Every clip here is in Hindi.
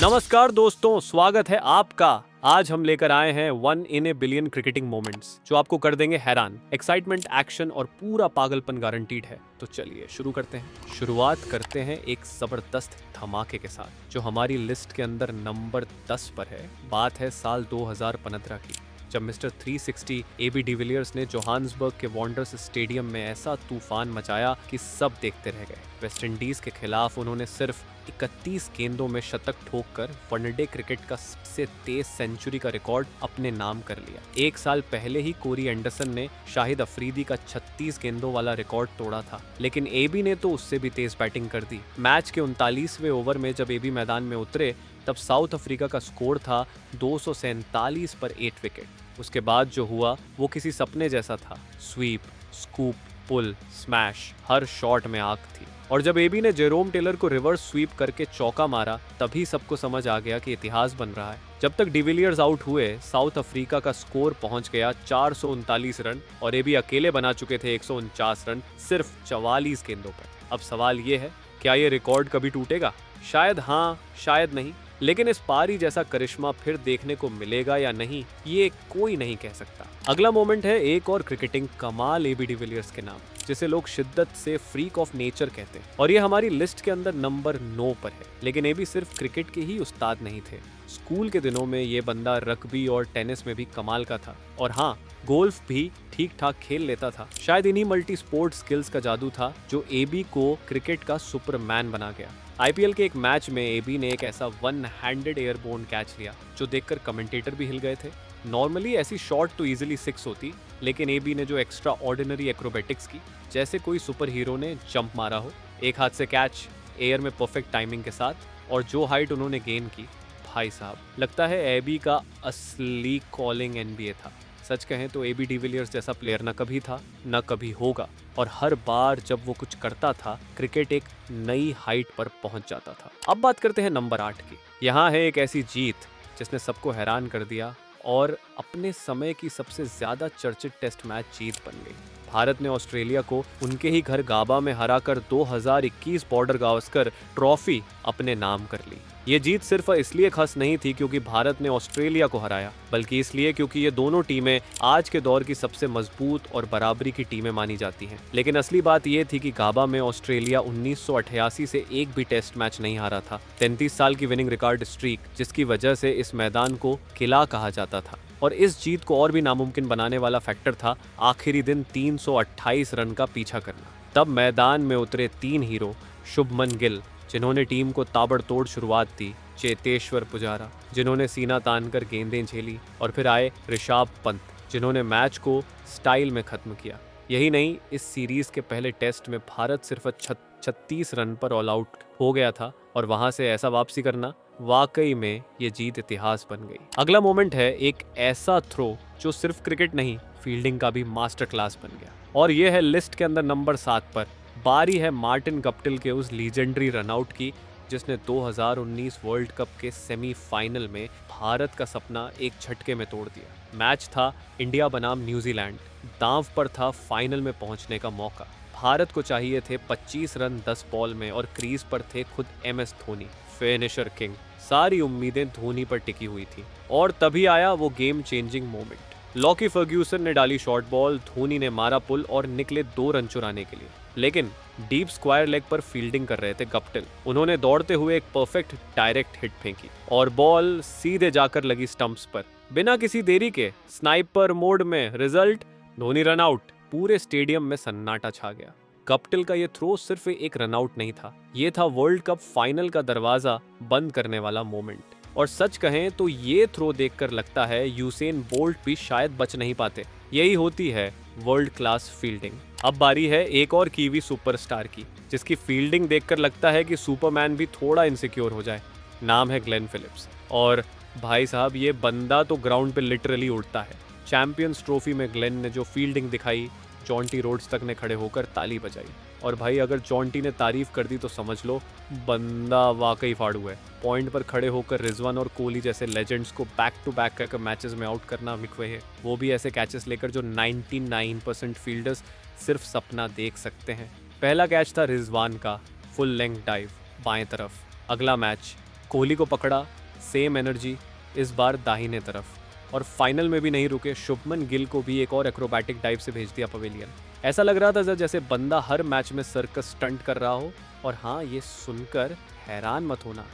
नमस्कार दोस्तों, स्वागत है आपका। आज हम लेकर आए हैं 1 in a billion cricketing moments जो आपको कर देंगे हैरान। एक्साइटमेंट, एक्शन और पूरा पागलपन गारंटीड है। तो चलिए शुरू करते हैं। शुरुआत करते हैं एक जबरदस्त धमाके के साथ जो हमारी लिस्ट के अंदर नंबर 10 पर है। बात है साल 2015 की, जब मिस्टर 360 एबी डिविलियर्स ने जोहान्सबर्ग के वॉन्डर्स स्टेडियम में ऐसा तूफान मचाया कि सब देखते रह गए। वेस्ट इंडीज के खिलाफ उन्होंने सिर्फ 31 गेंदों में शतक ठोककर वनडे क्रिकेट का सबसे तेज सेंचुरी का रिकॉर्ड अपने नाम कर लिया। एक साल पहले ही कोरी एंडरसन ने शाहिद अफरीदी का 36 गेंदों वाला रिकॉर्ड तोड़ा था, लेकिन एबी ने तो उससे भी तेज बैटिंग कर दी। मैच के 39वें ओवर में जब एबी मैदान में उतरे तब साउथ अफ्रीका का स्कोर था 247 पर 8 विकेट। उसके बाद जो हुआ वो किसी सपने जैसा था। स्वीप, स्कूप, पुल, स्मैश, हर शॉट में आग थी। और जब एबी ने जेरोम टेलर को रिवर्स स्वीप करके चौका मारा तभी सबको समझ आ गया कि इतिहास बन रहा है। जब तक डिविलियर्स आउट हुए, साउथ अफ्रीका का स्कोर पहुंच गया 439 रन और एबी अकेले बना चुके थे 149 रन सिर्फ 44 गेंदों पर। अब सवाल ये है, क्या ये रिकॉर्ड कभी टूटेगा? शायद हाँ, शायद नहीं, लेकिन इस पारी जैसा करिश्मा फिर देखने को मिलेगा या नहीं, ये कोई नहीं कह सकता। अगला मोमेंट है एक और क्रिकेटिंग कमाल एबी डिविलियर्स के नाम, जिसे लोग शिद्दत से फ्रीक ऑफ नेचर कहते हैं, और ये हमारी लिस्ट के अंदर नंबर 9 पर है। लेकिन एबी सिर्फ क्रिकेट के ही उस्ताद नहीं थे। स्कूल के दिनों में ये बंदा रग्बी और टेनिस में भी कमाल का था, और हाँ, गोल्फ भी ठीक ठाक खेल लेता था। शायद इन्हीं मल्टी स्पोर्ट स्किल्स का जादू था जो एबी को क्रिकेट का सुपरमैन बना गया। आईपीएल के एक मैच में एबी ने एक ऐसा वन हैंडेड एयरबोर्न कैच लिया जो देखकर कमेंटेटर भी हिल गए थे। नॉर्मली ऐसी शॉट तो इजीली 6 होती, लेकिन एबी ने जो एक्स्ट्रा ऑर्डिनरी एक्रोबेटिक्स की, जैसे कोई सुपर हीरो ने जंप मारा हो, एक हाथ से कैच एयर में परफेक्ट टाइमिंग के साथ, और जो हाइट उन्होंने गेन की, भाई साहब, लगता है एबी का असली कॉलिंग एनबीए था। सच कहें तो एबी डिविलियर्स जैसा प्लेयर ना कभी था, ना कभी होगा, और हर बार जब वो कुछ करता था, क्रिकेट एक नई हाइट पर पहुंच जाता था। अब बात करते हैं नंबर 8 की। यहाँ है एक ऐसी जीत जिसने सबको हैरान कर दिया और अपने समय की सबसे ज्यादा चर्चित टेस्ट मैच जीत बन गई। भारत ने ऑस्ट्रेलिया को उनके ही घर गाबा में हराकर 2021 बॉर्डर गावस्कर ट्रॉफी अपने नाम कर ली। ये जीत सिर्फ इसलिए खास नहीं थी क्योंकि भारत ने ऑस्ट्रेलिया को हराया, बल्कि इसलिए क्योंकि ये दोनों टीमें आज के दौर की सबसे मजबूत और बराबरी की टीमें मानी जाती हैं। लेकिन असली बात ये थी कि गाबा में ऑस्ट्रेलिया 1988 से एक भी टेस्ट मैच नहीं हारा था। 33 साल की विनिंग रिकॉर्ड स्ट्रीक, जिसकी वजह से इस मैदान को किला कहा जाता था। और इस जीत को और भी नामुमकिन बनाने वाला फैक्टर था आखिरी दिन 328 रन का पीछा करना। तब मैदान में उतरे 3 हीरो, शुभमन गिल जिन्होंने टीम को ताबड़तोड़ शुरुआत दी, चेतेश्वर पुजारा जिन्होंने सीना तानकर गेंदें झेली, और फिर आए ऋषभ पंत जिन्होंने मैच को स्टाइल में खत्म किया। यही नहीं, इस सीरीज के पहले टेस्ट में भारत सिर्फ 36 रन पर ऑल आउट हो गया था, और वहां से ऐसा वापसी करना, वाकई में ये जीत इतिहास बन गई। अगला मोमेंट है एक ऐसा थ्रो जो सिर्फ क्रिकेट नहीं, फील्डिंग का भी मास्टर क्लास बन गया, और ये है लिस्ट के अंदर नंबर 7 पर। बारी है मार्टिन गप्टिल के उस लीजेंडरी रनआउट की जिसने 2019 वर्ल्ड कप के सेमीफाइनल में भारत का सपना एक झटके में तोड़ दिया। मैच था इंडिया बनाम न्यूजीलैंड, दांव पर था फाइनल में पहुंचने का मौका। भारत को चाहिए थे 25 रन 10 बॉल में, और क्रीज पर थे खुद एमएस धोनी, फिनिशर किंग। सारी उम्मीदें धोनी पर टिकी हुई थी, और तभी आया वो game changing moment. Lockie Ferguson ने डाली शॉर्ट बॉल, धोनी ने मारा पुल और निकले 2 रन चुराने के लिए। लेकिन डीप स्क्वायर लेग पर फील्डिंग कर रहे थे गप्टिल। उन्होंने दौड़ते हुए एक परफेक्ट डायरेक्ट हिट फेंकी और बॉल सीधे जाकर लगी स्टंप्स पर। बिना किसी देरी के स्नाइपर मोड में रिजल्ट, धोनी रन आउट। पूरे स्टेडियम में सन्नाटा छा गया। गप्टिल का ये थ्रो सिर्फ एक रनआउट नहीं था, ये था वर्ल्ड कप फाइनल का दरवाजा बंद करने वाला मोमेंट। और सच कहें तो ये थ्रो देखकर लगता है यूसेन बोल्ट भी शायद बच नहीं पाते। यही होती है वर्ल्ड क्लास फील्डिंग। अब बारी है एक और कीवी सुपरस्टार की, जिसकी फील्डिंग देखकर लगता है कि सुपरमैन भी थोड़ा इनसिक्योर हो जाए। नाम है ग्लेन फिलिप्स, और भाई साहब ये बंदा तो ग्राउंड पे लिटरली उड़ता है। चैंपियंस ट्रॉफी में ग्लेन ने जो फील्डिंग दिखाई, जॉन्टी रोड्स तक ने खड़े होकर ताली बजाई। और भाई अगर जॉन्टी ने तारीफ कर दी तो समझ लो बंदा वाकई फाड़ू है। पॉइंट पर खड़े होकर रिजवान और कोहली जैसे लेजेंड्स को बैक टू बैक करके मैचेस में आउट करना मिकवे है, वो भी ऐसे कैचेस लेकर जो 99% फील्डर्स सिर्फ सपना देख सकते हैं। पहला कैच था रिजवान का, फुल लेंथ डाइव बाएं तरफ। अगला मैच कोहली को पकड़ा, सेम एनर्जी, इस बार दाहिने तरफ। और फाइनल में भी नहीं रुके, शुभमन गिल को भी एक और एक्रोबैटिक डाइव से भेज दिया पवेलियन। ऐसा लग रहा था जैसे बंदा हर मैच में सर्कस स्टंट कर रहा हो। और हाँ, ये सुनकर हैरान मत होना,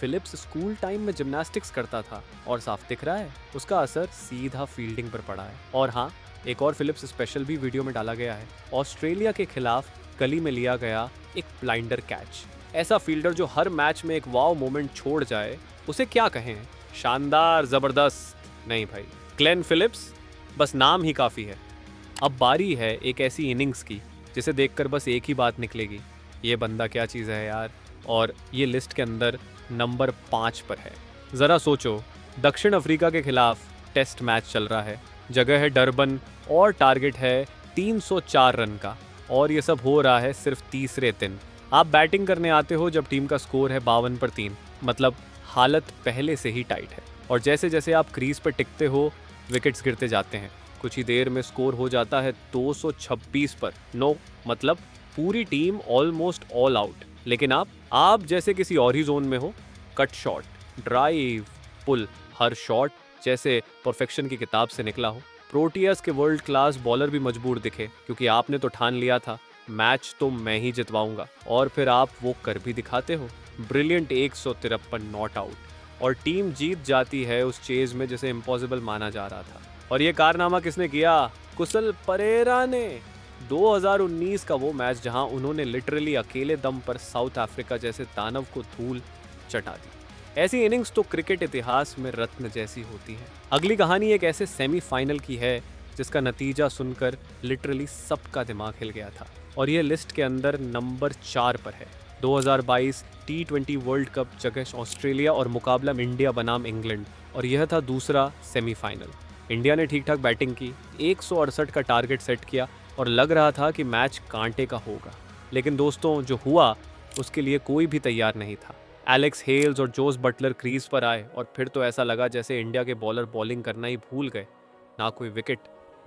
फिलिप्स स्कूल टाइम में जिम्नास्टिक्स करता था और साफ दिख रहा है उसका असर सीधा फील्डिंग पर पड़ा है। और हाँ, एक और फिलिप्स स्पेशल भी वीडियो में डाला गया है। ऑस्ट्रेलिया के खिलाफ गली में लिया गया एक ब्लाइंडर कैच। ऐसा फील्डर जो हर मैच में एक वाव मोमेंट छोड़ जाए, उसे क्या कहें, शानदार, जबरदस्त। नहीं भाई, ग्लेन फिलिप्स बस नाम ही काफी है। अब बारी है एक ऐसी इनिंग्स की जिसे देखकर बस एक ही बात निकलेगी, ये बंदा क्या चीज़ है यार। और ये लिस्ट के अंदर नंबर 5 पर है। ज़रा सोचो, दक्षिण अफ्रीका के खिलाफ टेस्ट मैच चल रहा है, जगह है डरबन और टारगेट है 304 रन का, और ये सब हो रहा है सिर्फ तीसरे दिन। आप बैटिंग करने आते हो जब टीम का स्कोर है 52 पर 3, मतलब हालत पहले से ही टाइट है। और जैसे जैसे आप क्रीज पर टिकते हो, विकेट्स गिरते जाते हैं। कुछ ही देर में स्कोर हो जाता है 226 पर 9, मतलब पूरी टीम ऑलमोस्ट ऑल आउट। लेकिन आप जैसे किसी और ही जोन में हो, कट शॉट, ड्राइव, पुल, हर शॉट जैसे परफेक्शन की किताब से निकला हो। प्रोटियस के वर्ल्ड क्लास बॉलर भी मजबूर दिखे, क्योंकि आपने तो ठान लिया था मैच तो मैं ही जितवाऊंगा, और फिर आप वो कर भी दिखाते हो। ब्रिलियंट 153 नॉट आउट, और टीम जीत जाती है उस चेज में जिसे इम्पॉसिबल माना जा रहा था। और ये कारनामा किसने किया? कुशल परेरा ने। 2019 का वो मैच जहां उन्होंने लिटरली अकेले दम पर साउथ अफ्रीका जैसे दानव को धूल चटा दी। ऐसी इनिंग्स तो क्रिकेट इतिहास में रत्न जैसी होती है। अगली कहानी एक ऐसे सेमीफाइनल की है जिसका नतीजा सुनकर लिटरली सबका दिमाग हिल गया था, और ये लिस्ट के अंदर नंबर 4 पर है। 2022 T20 वर्ल्ड कप, जगह ऑस्ट्रेलिया और मुकाबला इंडिया बनाम इंग्लैंड, और यह था दूसरा सेमीफाइनल। इंडिया ने ठीक ठाक बैटिंग की, 168 का टारगेट सेट किया और लग रहा था कि मैच कांटे का होगा। लेकिन दोस्तों, जो हुआ उसके लिए कोई भी तैयार नहीं था। एलेक्स हेल्स और जोस बटलर क्रीज पर आए और फिर तो ऐसा लगा जैसे इंडिया के बॉलर बॉलिंग करना ही भूल गए। ना कोई विकेट,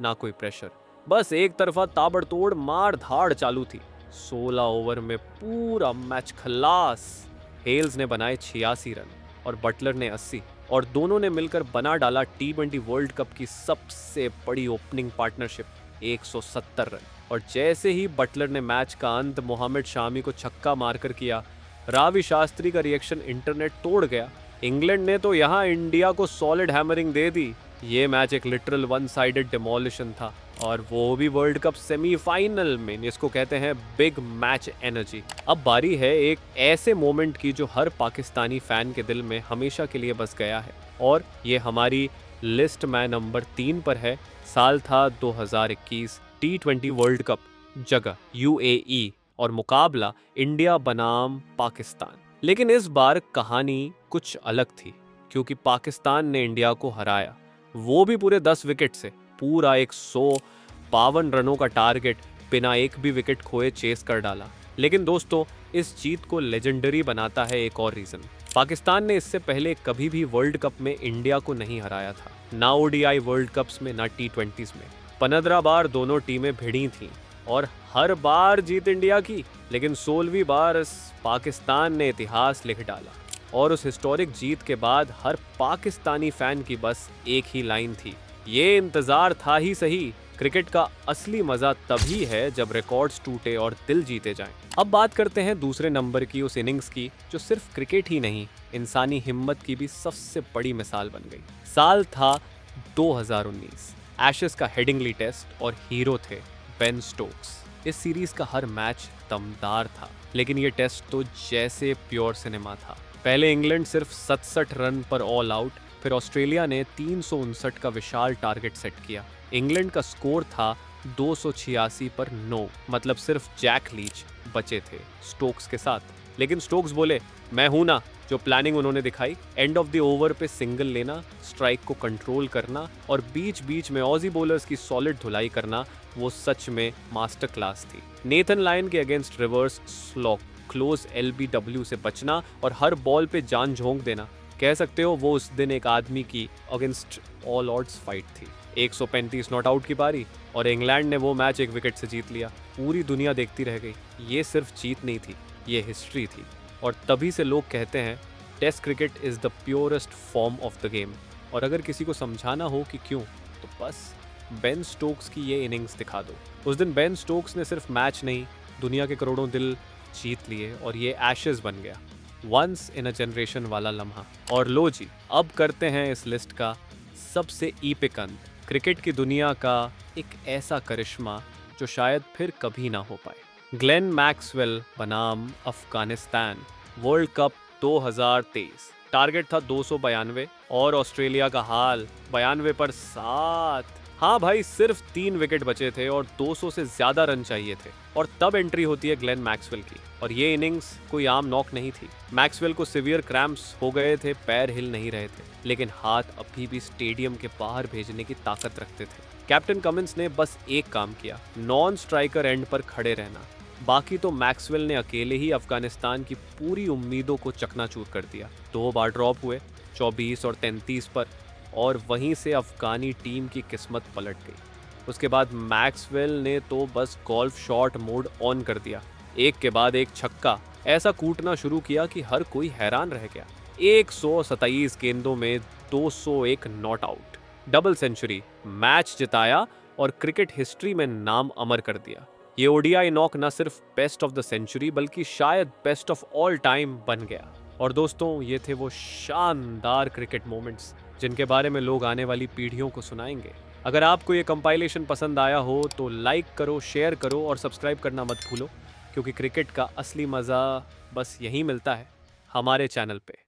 ना कोई प्रेशर, बस एक तरफा ताबड़तोड़ मार धाड़ चालू थी। 16 ओवर में पूरा मैच खलास। हेल्स ने बनाए 86 रन और बटलर ने 80, और दोनों ने मिलकर बना डाला T20 वर्ल्ड कप की सबसे बड़ी ओपनिंग पार्टनरशिप, 170 रन। और जैसे ही बटलर ने मैच का अंत मोहम्मद शामी को छक्का मारकर किया, रावी शास्त्री का रिएक्शन इंटरनेट तोड़ गया। इंग्लैंड ने तो यहाँ इंडिया को सॉलिड हैमरिंग दे दी। ये मैच एक लिटरल वन साइडेड डिमोलिशन था, और वो भी वर्ल्ड कप सेमीफाइनल में। इसको कहते हैं बिग मैच एनर्जी। अब बारी है एक ऐसे मोमेंट की जो हर पाकिस्तानी फैन के दिल में हमेशा के लिए बस गया है, और ये हमारी लिस्ट में नंबर 3 पर है। साल था 2021, T20 वर्ल्ड कप, जगह UAE और मुकाबला इंडिया बनाम पाकिस्तान। लेकिन इस बार कहानी कुछ अलग थी, क्योंकि पाकिस्तान ने इंडिया को हराया, वो भी पूरे 10 विकेट से। पूरा 152 रनों का टारगेट बिना एक भी विकेट खोए चेस कर डाला। लेकिन दोस्तों, इस जीत को लेजेंडरी बनाता है एक और रीजन। पाकिस्तान ने इससे पहले कभी भी वर्ल्ड कप में इंडिया को नहीं हराया था, ना ODI वर्ल्ड कप्स में, ना T20s में। 15 बार दोनों टीमें भिड़ी थीं और हर बार जीत इंडिया की। लेकिन 16वीं बार पाकिस्तान ने इतिहास लिख डाला, और उस हिस्टोरिक जीत के बाद हर पाकिस्तानी फैन की बस एक ही लाइन थी, ये इंतजार था ही सही। क्रिकेट का असली मजा तभी है जब रिकॉर्ड्स टूटे और दिल जीते जाएं। अब बात करते हैं दूसरे नंबर की, उस इनिंग्स की जो सिर्फ क्रिकेट ही नहीं, इंसानी हिम्मत की भी सबसे बड़ी मिसाल बन गई। साल था 2019, एशेज का हेडिंगली टेस्ट, और हीरो थे बेन स्टोक्स। इस सीरीज का हर मैच दमदार था, लेकिन ये टेस्ट तो जैसे प्योर सिनेमा था। पहले इंग्लैंड सिर्फ 67 रन पर ऑल आउट, फिर ऑस्ट्रेलिया ने 359 का विशाल टारगेट सेट किया। इंग्लैंड का स्कोर था 286 पर 9, मतलब सिर्फ जैक लीच बचे थे स्टोक्स के साथ। लेकिन स्टोक्स बोले, मैं हूं ना। जो प्लानिंग उन्होंने दिखाई, एंड ऑफ द ओवर पे सिंगल लेना, स्ट्राइक को कंट्रोल करना और बीच बीच में ऑजी बॉलर्स की सॉलिड धुलाई करना, वो सच में मास्टर क्लास थी। नेथन लायन के against reverse slog, close LBW से बचना और हर बॉल पे जान झोंक देना, कह सकते हो वो उस दिन एक आदमी की अगेंस्ट ऑल ऑड्स फाइट थी। 135 नॉट आउट की पारी, और इंग्लैंड ने वो मैच 1 विकेट से जीत लिया। पूरी दुनिया देखती रह गई। ये सिर्फ जीत नहीं थी, ये हिस्ट्री थी। और तभी से लोग कहते हैं test cricket is the purest form of the game. और अगर किसी को समझाना हो कि क्यों, तो बस बेन स्टोक्स की ये इनिंग्स दिखा दो। उस दिन बेन स्टोक्स ने सिर्फ मैच नहीं, दुनिया के करोड़ों दिल जीत लिए और ये एशेज बन गया। वंस इन अ जनरेशन वाला लम्हा। और लो जी, अब करते हैं इस लिस्ट का सबसे ईपिक अंत, क्रिकेट की दुनिया का एक ऐसा करिश्मा जो शायद फिर कभी ना हो पाए। ग्लेन मैक्सवेल बनाम अफगानिस्तान, वर्ल्ड कप 2023। टारगेट था 292 और ऑस्ट्रेलिया का हाल 92 पर 7। हाँ भाई, सिर्फ 3 विकेट बचे थे और 200 से ज्यादा रन चाहिए थे। और तब एंट्री होती है ग्लेन मैक्सवेल की। और ये इनिंग्स कोई आम नॉक नहीं थी। मैक्सवेल को सिवियर क्रैम्प्स हो गए थे, पैर हिल नहीं रहे थे, लेकिन हाथ अभी भी स्टेडियम के बाहर भेजने की ताकत रखते थे। कैप्टन कमिंस ने बस एक काम किया, नॉन स्ट्राइकर एंड पर खड़े रहना। बाकी तो मैक्सवेल ने अकेले ही अफगानिस्तान की पूरी उम्मीदों को चकनाचूर कर दिया। 2 बार ड्रॉप हुए, 24 और 33 पर, और वहीं से अफगानी टीम की किस्मत पलट गई। उसके बाद मैक्सवेल ने तो बस गोल्फ शॉट मोड ऑन कर दिया, एक के बाद एक छक्का ऐसा कूटना शुरू किया कि हर कोई हैरान रह गया। 127 गेंदों में 201 not out, double century, match जिताया और क्रिकेट हिस्ट्री में नाम अमर कर दिया। ये ओडीआई नॉक न सिर्फ बेस्ट ऑफ द सेंचुरी बल्कि शायद बेस्ट ऑफ ऑल टाइम बन गया। और दोस्तों, ये थे वो शानदार क्रिकेट मोमेंट्स जिनके बारे में लोग आने वाली पीढ़ियों को सुनाएंगे। अगर आपको ये कंपाइलेशन पसंद आया हो तो लाइक करो, शेयर करो और सब्सक्राइब करना मत भूलो, क्योंकि क्रिकेट का असली मज़ा बस यहीं मिलता है, हमारे चैनल पे।